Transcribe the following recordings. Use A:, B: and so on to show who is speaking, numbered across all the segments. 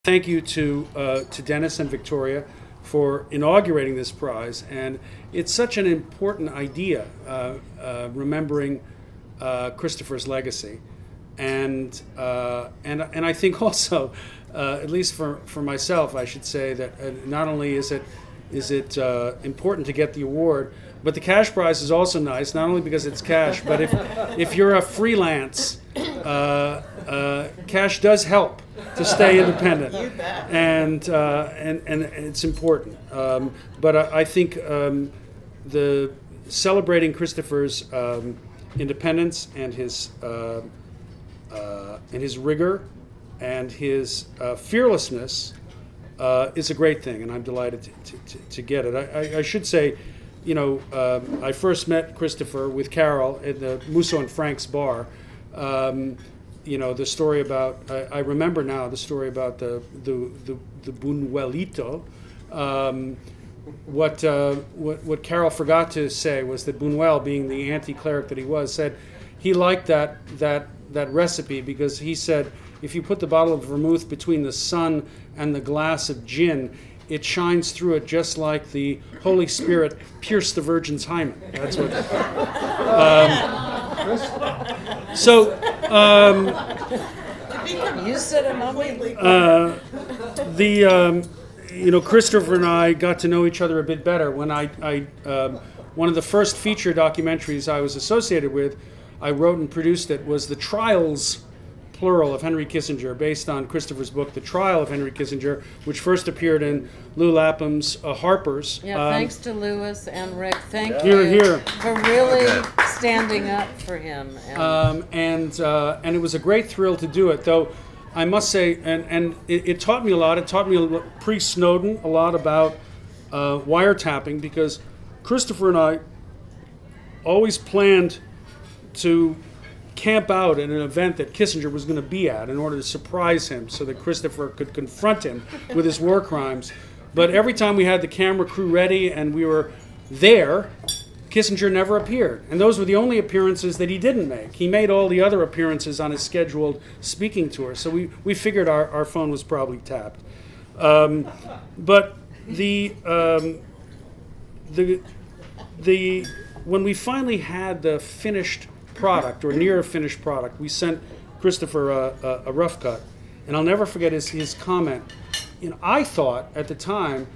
A: Thank you to Dennis and Victoria for inaugurating this prize, and it's such an important idea, remembering Christopher's legacy, and I think also, at least for myself, I should say that not only is it important to get the award, but the cash prize is also nice, not only because it's cash, but if you're a freelance, cash does help to stay independent, and it's important. But I think the celebrating Christopher's independence and his rigor and his fearlessness is a great thing, and I'm delighted to get it. I should say, I first met Christopher with Carol at the Musso and Frank's bar. The story about, I remember now the story about the Buñuelito. What Carol forgot to say was that Buñuel, being the anti-cleric that he was, said he liked that recipe because he said if you put the bottle of vermouth between the sun and the glass of gin, it shines through it just like the Holy Spirit pierced the Virgin's hymen. That's what.
B: You said a mummy.
A: Christopher and I got to know each other a bit better when one of the first feature documentaries I was associated with, I wrote and produced it, was The Trials, plural, of Henry Kissinger, based on Christopher's book, The Trial of Henry Kissinger, which first appeared in Lou Lapham's Harper's.
B: Yeah, thanks to Louis and Rick. Thank
A: you
B: here. For really standing up for him.
A: And it was a great thrill to do it, though I must say, and it taught me a lot. It taught me pre-Snowden a lot about wiretapping, because Christopher and I always planned to camp out at an event that Kissinger was going to be at in order to surprise him so that Christopher could confront him with his war crimes. But every time we had the camera crew ready and we were there, Kissinger never appeared. And those were the only appearances that he didn't make. He made all the other appearances on his scheduled speaking tour. So we figured our phone was probably tapped. But when we finally had the finished product, or near a finished product, we sent Christopher a rough cut, and I'll never forget his comment. I thought at the time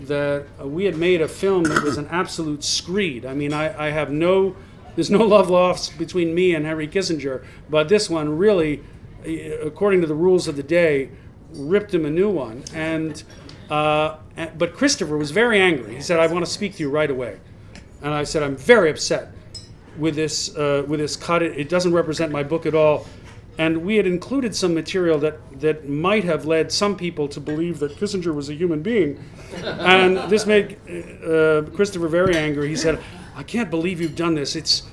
A: that we had made a film that was an absolute screed. I mean, there's no love lost between me and Henry Kissinger, but this one really, according to the rules of the day, ripped him a new one. But Christopher was very angry. He said, "I want to speak to you right away," and I said, "I'm very upset with this cut. It doesn't represent my book at all." And we had included some material that might have led some people to believe that Kissinger was a human being. And this made Christopher very angry. He said, "I can't believe you've done this. It's,"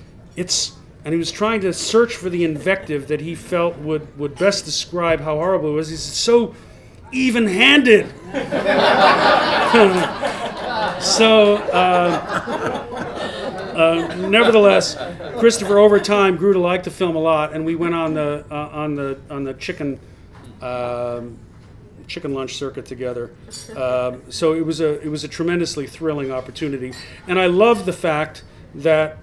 A: and he was trying to search for the invective that he felt would best describe how horrible it was. He said, "So even-handed." Nevertheless, Christopher over time grew to like the film a lot, and we went on the chicken lunch circuit together. So it was a tremendously thrilling opportunity, and I loved the fact that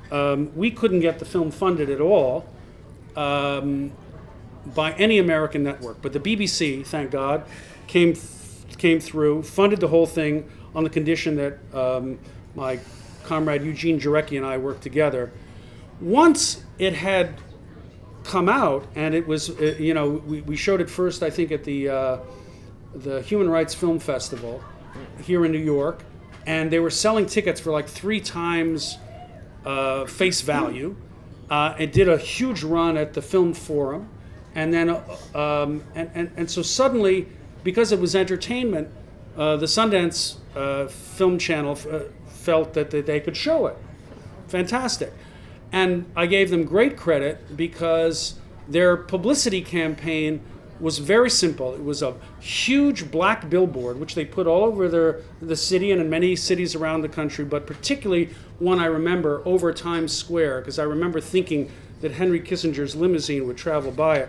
A: we couldn't get the film funded at all by any American network, but the BBC, thank God, came through, funded the whole thing on the condition that my comrade Eugene Jarecki and I worked together. Once it had come out, and it was, we showed it first, I think, at the Human Rights Film Festival here in New York, and they were selling tickets for like 3 times face value. It did a huge run at the Film Forum, and then and so suddenly, because it was entertainment, the Sundance Film Channel felt that they could show it. Fantastic. And I gave them great credit because their publicity campaign was very simple. It was a huge black billboard, which they put all over the city and in many cities around the country, but particularly one I remember over Times Square, because I remember thinking that Henry Kissinger's limousine would travel by it.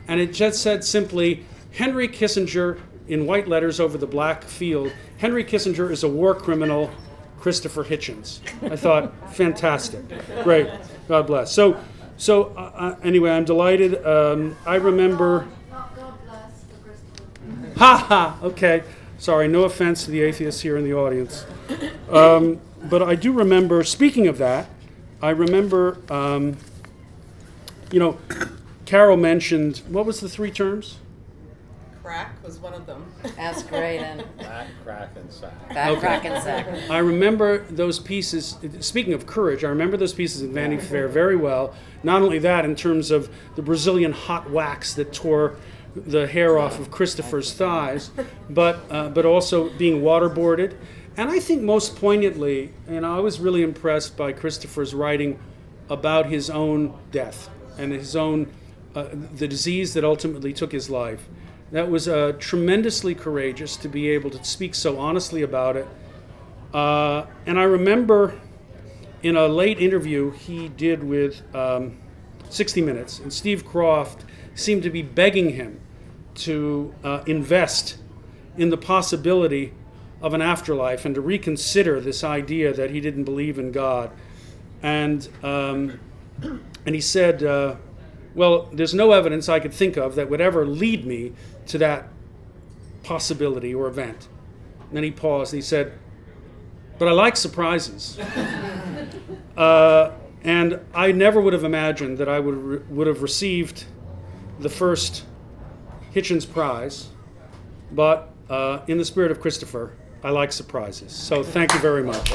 A: And it just said simply, "Henry Kissinger in white letters over the black field, "Henry Kissinger is a war criminal, Christopher Hitchens." I thought, fantastic. Great. God bless. So anyway, I'm delighted. I remember...
C: Not God bless for Christopher.
A: Ha ha! Okay. Sorry, no offense to the atheists here in the audience. But I do remember, speaking of that, I remember, Carol mentioned, what was the 3 terms?
D: Crack was one of them.
B: That's great. And
E: Back, crack, and sack.
B: back crack and sack.
A: I remember those pieces, speaking of courage, I remember those pieces in Vanity Fair very well. Not only that, in terms of the Brazilian hot wax that tore the hair off of Christopher's thighs, but also being waterboarded. And I think most poignantly, and I was really impressed by Christopher's writing about his own death and his own, the disease that ultimately took his life. That was tremendously courageous to be able to speak so honestly about it. And I remember in a late interview he did with 60 Minutes, and Steve Croft seemed to be begging him to invest in the possibility of an afterlife and to reconsider this idea that he didn't believe in God. And he said, well, there's no evidence I could think of that would ever lead me to that possibility or event. And then he paused and he said, but I like surprises. And I never would have imagined that I would have received the first Hitchens Prize, but in the spirit of Christopher, I like surprises. So thank you very much.